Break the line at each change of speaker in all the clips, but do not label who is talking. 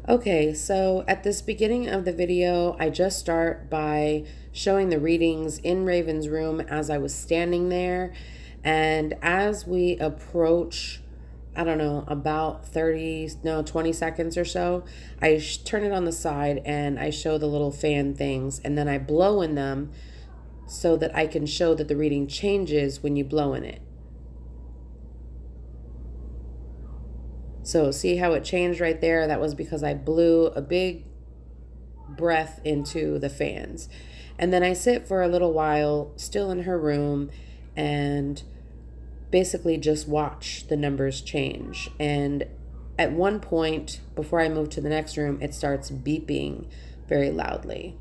Okay, so at this beginning of the video, I just start by showing the readings in Raven's room as I was standing there. And as we approach, I don't know, about 30, no, 20 seconds or so, I turn it on the side and I show the little fan things and then I blow in them so that I can show that the reading changes when you blow in it. So see how it changed right there? That was because I blew a big breath into the fans. And then I sit for a little while, still in her room, and basically just watch the numbers change. And at one point, before I move to the next room, it starts beeping very loudly.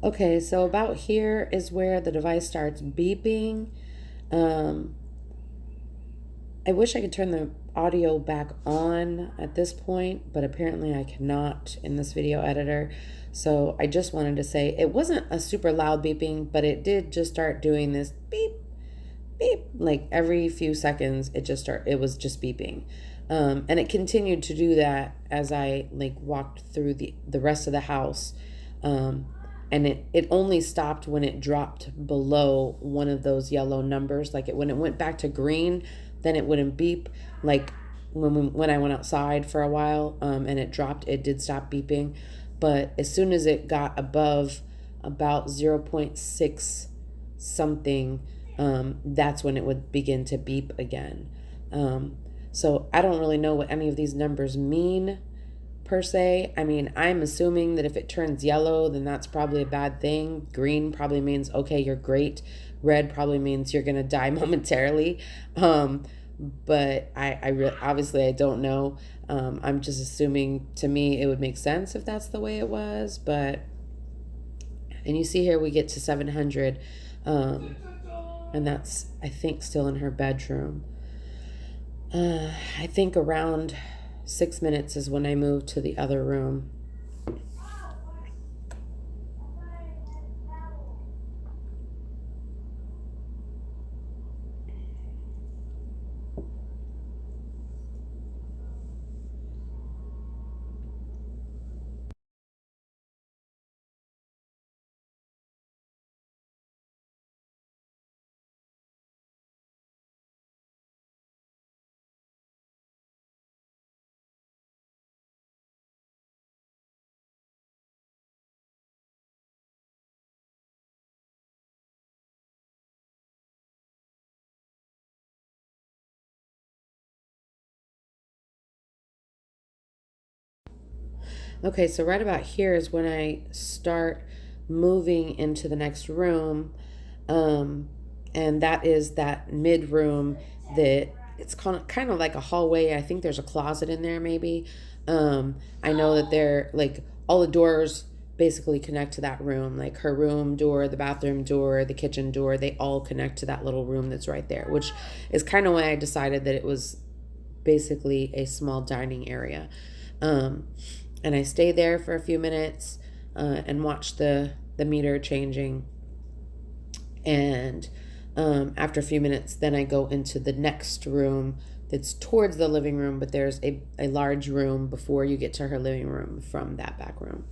Okay, so about here is where the device starts beeping. Um, I wish I could turn the audio back on at this point, but apparently I cannot in this video editor. So I just wanted to say it wasn't a super loud beeping, but it did just start doing this beep, beep, like every few seconds. It was just beeping. And it continued to do that as I like walked through the rest of the house. Um, and it only stopped when it dropped below one of those yellow numbers. Like when it went back to green, then it wouldn't beep. Like when I went outside for a while, and it dropped, it did stop beeping. But as soon as it got above about 0.6 something, that's when it would begin to beep again. Um, so I don't really know what any of these numbers mean per se. I mean, I'm assuming that if it turns yellow, then that's probably a bad thing. Green probably means, okay, you're great. Red probably means you're going to die momentarily. Um, but obviously I don't know. I'm just assuming, to me, it would make sense if that's the way it was. But, and you see here we get to 700. Um, and that's, I think, still in her bedroom. I think around 6 minutes is when I moved to the other room. Okay, so right about here is when I start moving into the next room. Um, and that is that mid room that it's kind of like a hallway. I think there's a closet in there, maybe. I know that they're like all the doors basically connect to that room, like her room door, the bathroom door, the kitchen door, they all connect to that little room that's right there, which is kind of why I decided that it was basically a small dining area. Um, and I stay there for a few minutes and watch the meter changing. And after a few minutes, then I go into the next room that's towards the living room, but there's a large room before you get to her living room from that back room.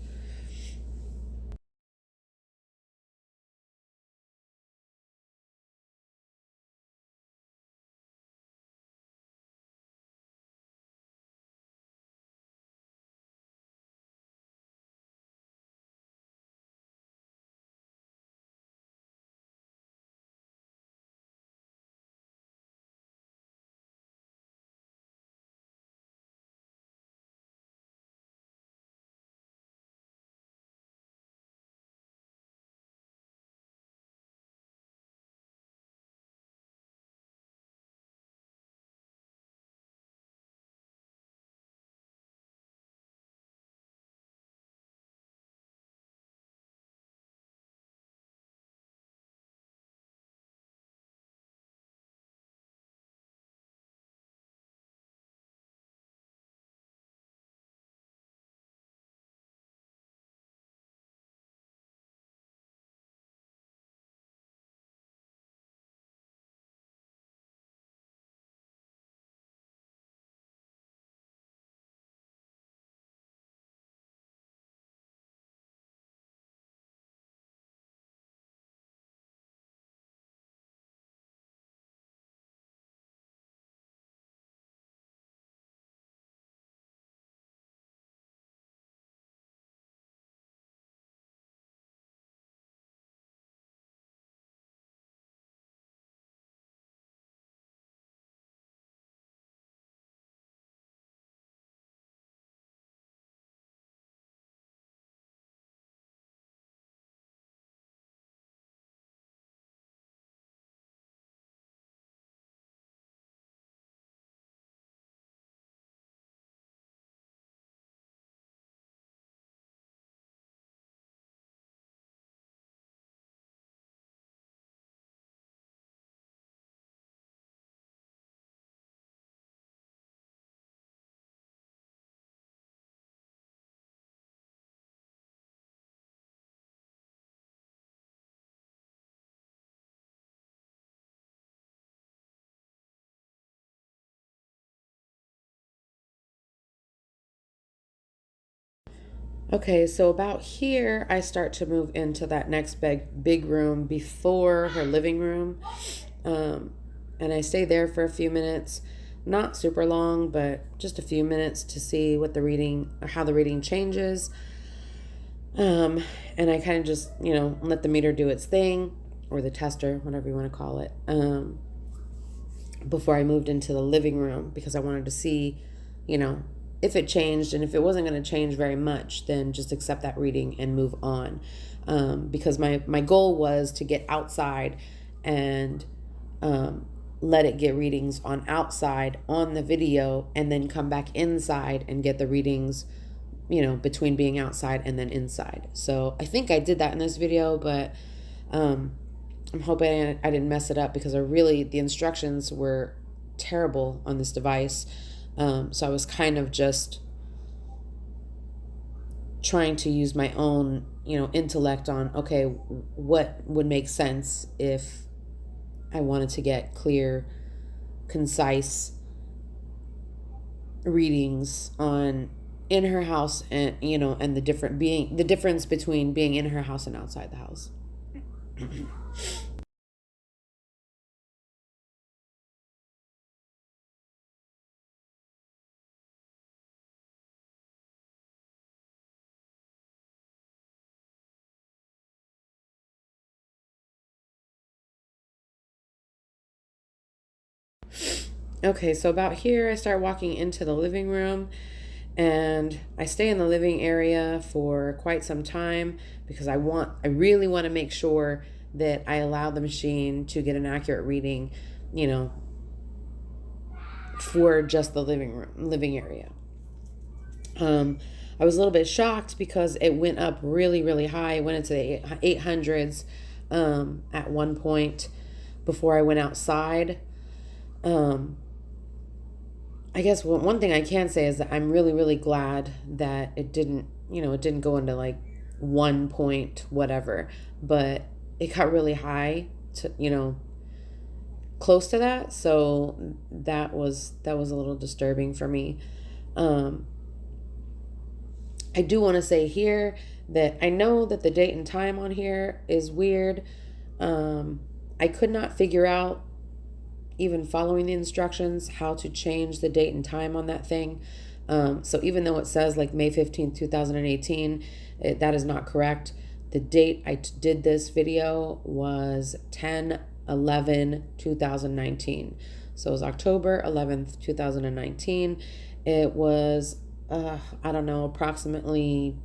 Okay, so about here, I start to move into that next big room before her living room. Um, and I stay there for a few minutes, not super long, but just a few minutes to see what the reading, or how the reading changes. Um, and I kind of just, let the meter do its thing, or the tester, whatever you want to call it, before I moved into the living room because I wanted to see, you know, if it changed. And if it wasn't going to change very much, then just accept that reading and move on. Because my goal was to get outside and um, let it get readings on outside on the video and then come back inside and get the readings, between being outside and then inside. So I think I did that in this video, but um, I'm hoping I didn't mess it up because the instructions were terrible on this device. So I was kind of just trying to use my own, intellect on, okay, what would make sense if I wanted to get clear, concise readings on in her house, and and the difference between being in her house and outside the house. Okay, so about here I start walking into the living room, And I stay in the living area for quite some time because I really want to make sure that I allow the machine to get an accurate reading, you know, for just the living area. I was a little bit shocked because it went up really, really high. It went into the 800s at one point before I went outside. Um, I guess one thing I can say is that I'm really, really glad that it didn't, it didn't go into like 1 point whatever, but it got really high to, close to that. So that was a little disturbing for me. Um, I do want to say here that I know that the date and time on here is weird. Um, I could not figure out, even following the instructions, how to change the date and time on that thing. So even though it says like May 15th, 2018, that is not correct. The date I did this video was 10/11/2019. So it was October 11th, 2019. It was, I don't know, approximately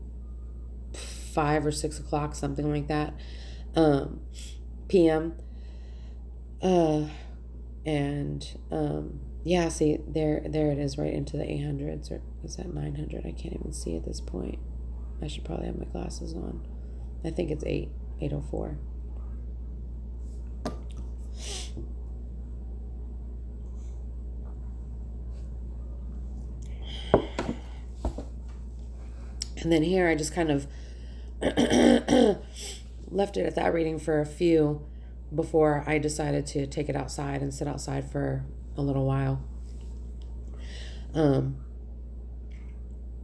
5 or 6 o'clock, something like that, p.m. Uh, and yeah, see, there it is, right into the 800s, or is that 900? I can't even see at this point. I should probably have my glasses on. I think it's 804. And then here I just kind of left it at that reading for a few before I decided to take it outside and sit outside for a little while. And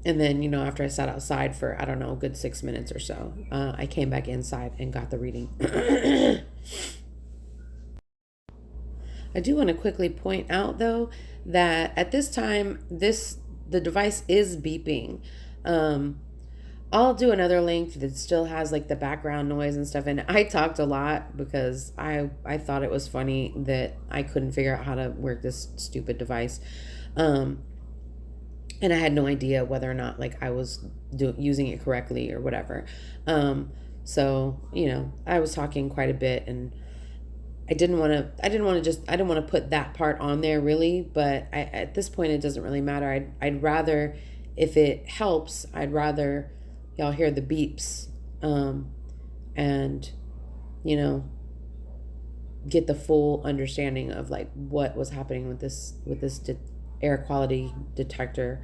then, after I sat outside for, I don't know, a good 6 minutes or so, I came back inside and got the reading. I do want to quickly point out, though, that at this time, the device is beeping. I'll do another link that still has like the background noise and stuff. And I talked a lot because I thought it was funny that I couldn't figure out how to work this stupid device. And I had no idea whether or not like I was using it correctly or whatever. So I was talking quite a bit, and I didn't want to put that part on there really, but at this point it doesn't really matter. I'd rather, if it helps, I'd rather y'all hear the beeps, and get the full understanding of like what was happening with this air quality detector,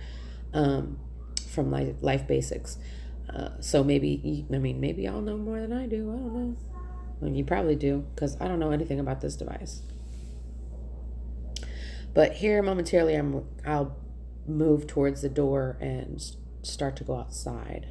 from Life Basics. So maybe y'all know more than I do. I don't know. Well, you probably do, because I don't know anything about this device. But here momentarily, I'll move towards the door and start to go outside.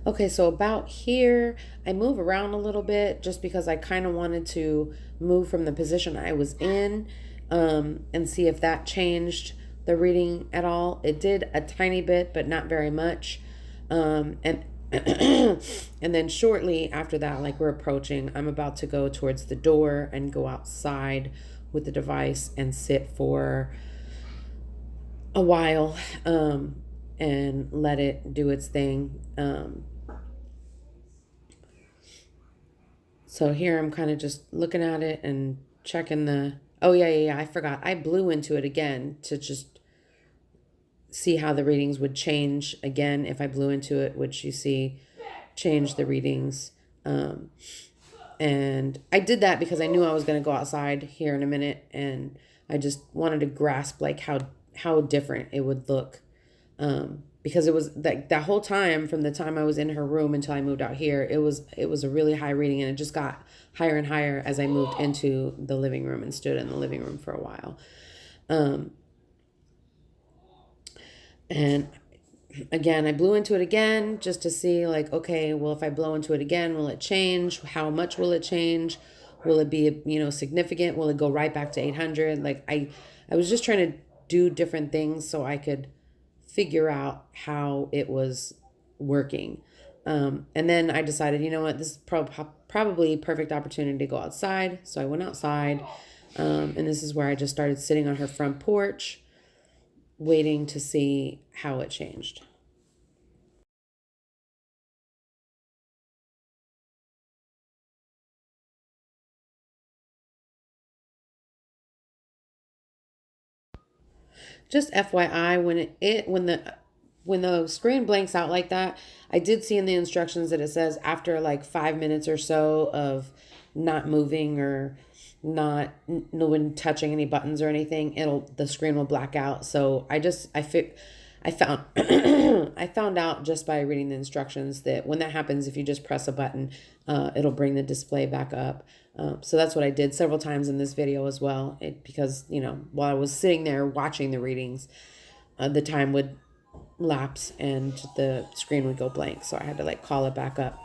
Okay, so about here, I move around a little bit just because I kind of wanted to move from the position I was in, and see if that changed the reading at all. It did a tiny bit, but not very much. And and then shortly after that, like we're approaching, I'm about to go towards the door and go outside with the device and sit for a while, and let it do its thing. So here I'm kind of just looking at it and checking the. Oh, yeah, yeah, yeah. I forgot. I blew into it again to just see how the readings would change again. If I blew into it, would you see change the readings? Um, and I did that because I knew I was going to go outside here in a minute, and I just wanted to grasp like how different it would look, because it was that whole time from the time I was in her room until I moved out here, it was a really high reading, and it just got higher and higher as I moved into the living room and stood in the living room for a while. Um, and again, I blew into it again just to see like, okay, well, if I blow into it again, will it change? How much will it change? Will it be, significant? Will it go right back to 800? Like I was just trying to do different things so I could figure out how it was working. And then I decided, you know what, this is probably perfect opportunity to go outside. So I went outside, and this is where I just started sitting on her front porch, waiting to see how it changed. Just FYI, when the screen blanks out like that, I did see in the instructions that it says after like 5 minutes or so of not moving or not no one touching any buttons or anything, the screen will black out. So I found I found out just by reading the instructions that when that happens, if you just press a button, it'll bring the display back up. So that's what I did several times in this video as well. Because while I was sitting there watching the readings, the time would lapse and the screen would go blank. So I had to like call it back up.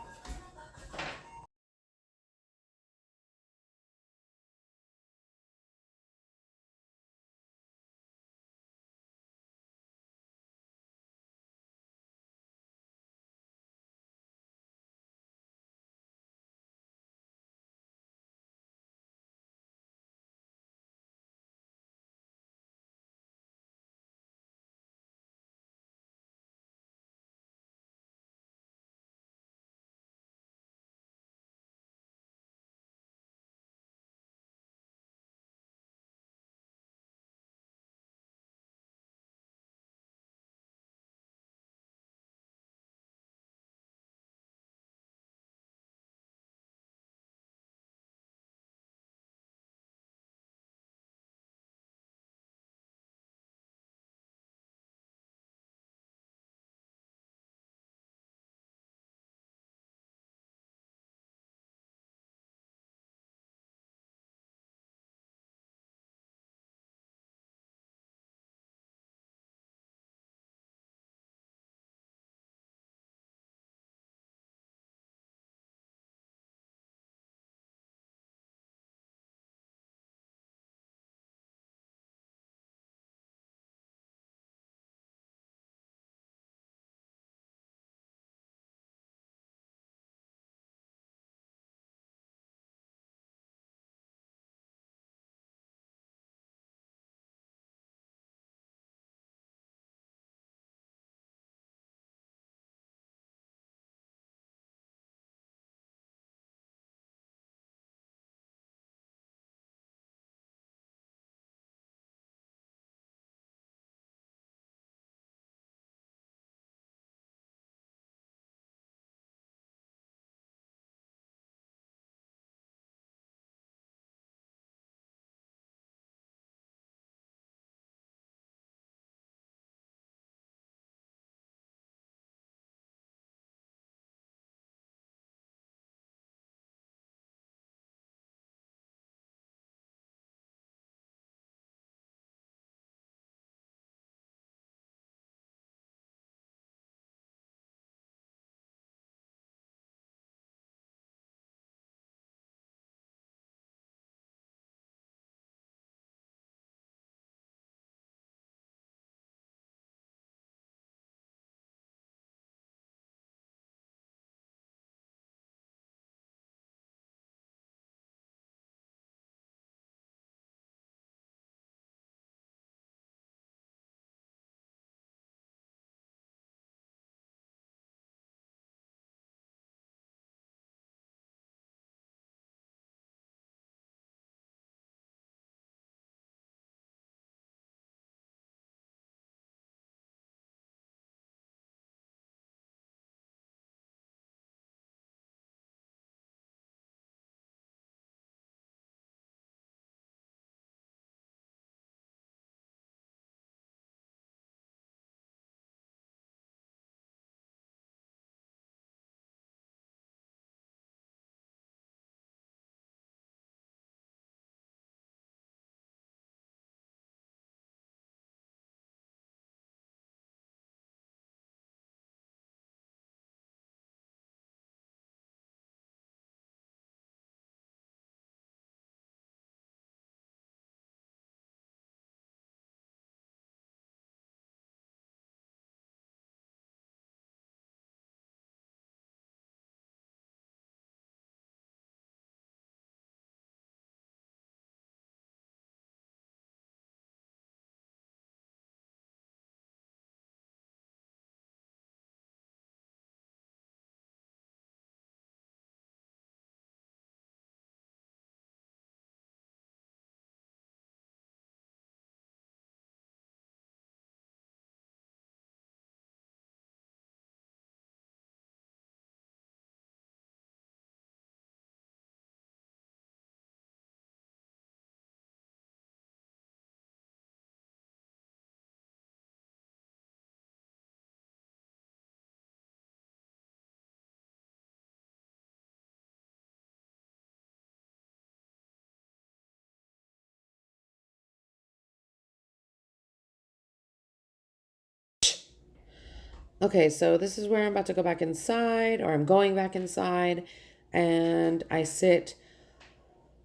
Okay, so this is where I'm about to go back inside, or I'm going back inside, and I sit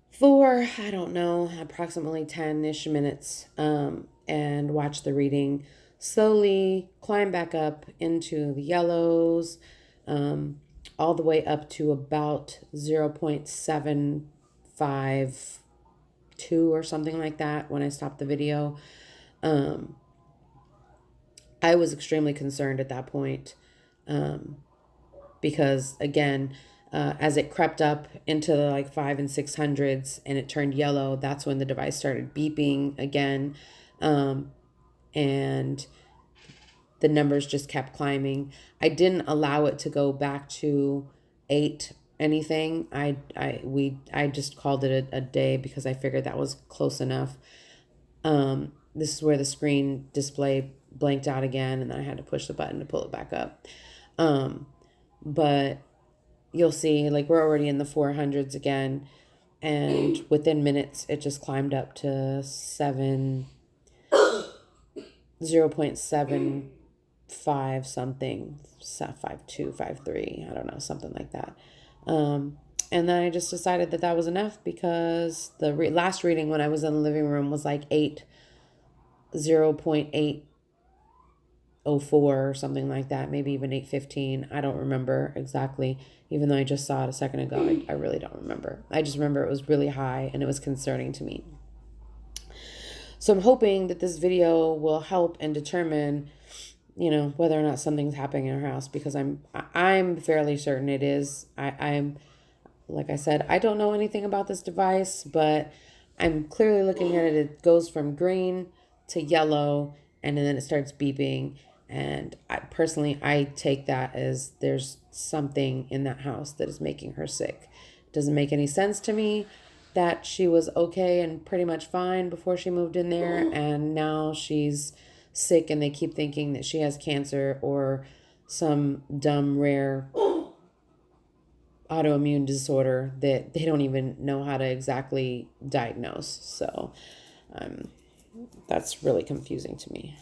for, I don't know, approximately 10-ish minutes, and watch the reading slowly climb back up into the yellows, um, all the way up to about 0.752 or something like that when I stopped the video. Um, I was extremely concerned at that point, um, because again, as it crept up into the like 5 and 600s and it turned yellow, that's when the device started beeping again, um, and the numbers just kept climbing. I didn't allow it to go back to 8 anything. I just called it a day because I figured that was close enough. This is where the screen display blanked out again, and then I had to push the button to pull it back up. Um, but you'll see, like, we're already in the 400s again, and within minutes, it just climbed up to 0.75 something, 52, 53, I don't know, something like that. Um, and then I just decided that that was enough because the last reading when I was in the living room was like 0.804 or something like that, maybe even 815. I don't remember exactly, even though I just saw it a second ago. I really don't remember. I just remember it was really high and it was concerning to me. So I'm hoping that this video will help and determine, whether or not something's happening in our house, because I'm fairly certain it is. I'm like I said, I don't know anything about this device, but I'm clearly looking at it. It goes from green to yellow, and then it starts beeping. And I take that as there's something in that house that is making her sick. It doesn't make any sense to me that she was okay and pretty much fine before she moved in there, and now she's sick, and they keep thinking that she has cancer or some dumb, rare autoimmune disorder that they don't even know how to exactly diagnose. So um, that's really confusing to me.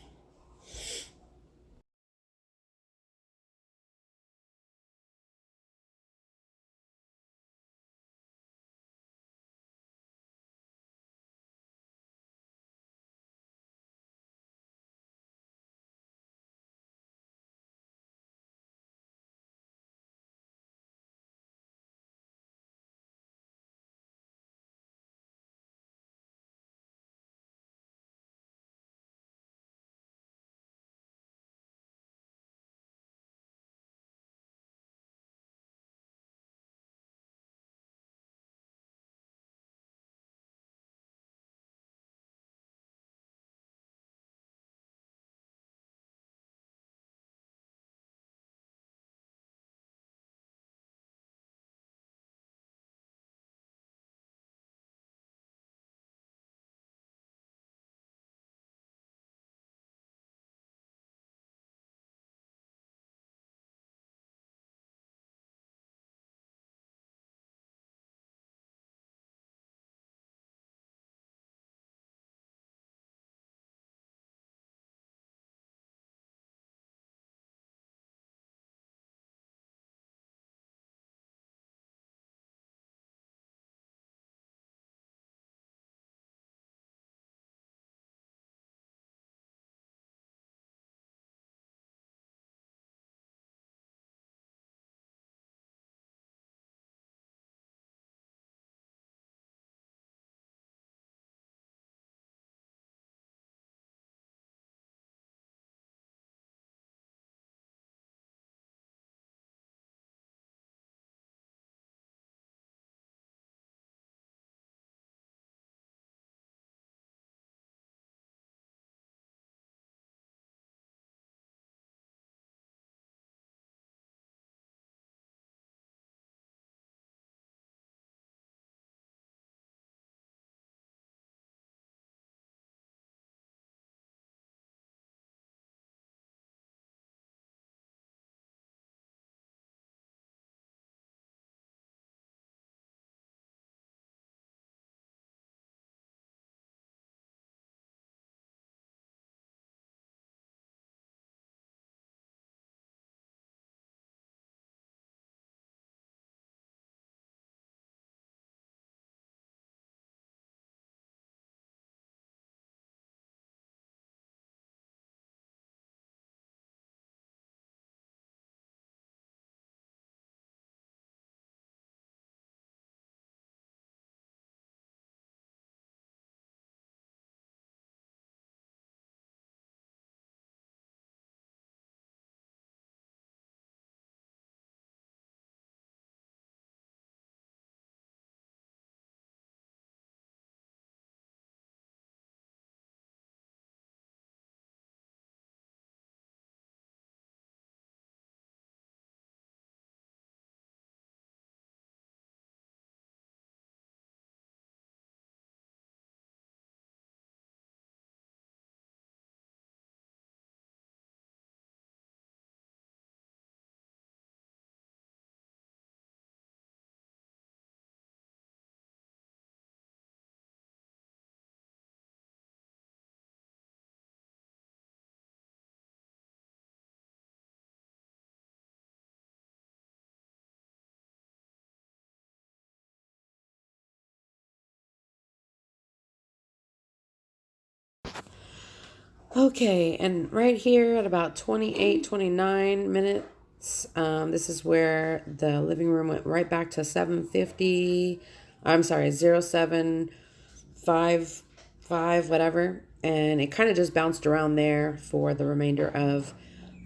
Okay, and right here at about 28, 29 minutes, this is where the living room went right back to 750. I'm sorry, 0755, whatever. And it kind of just bounced around there for the remainder of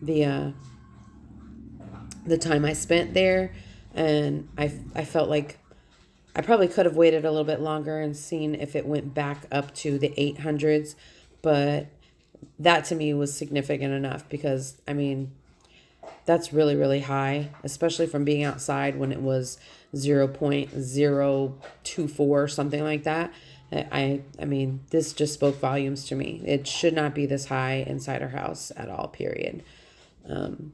the uh, the time I spent there. And I felt like I probably could have waited a little bit longer and seen if it went back up to the 800s, but that to me was significant enough because I mean, that's really, really high, especially from being outside when it was 0.024, something like that. I mean, this just spoke volumes to me. It should not be this high inside our house at all, period. Um,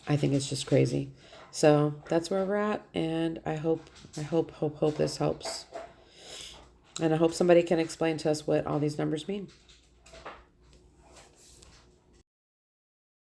I think it's just crazy. So that's where we're at, and I hope this helps. And I hope somebody can explain to us what all these numbers mean.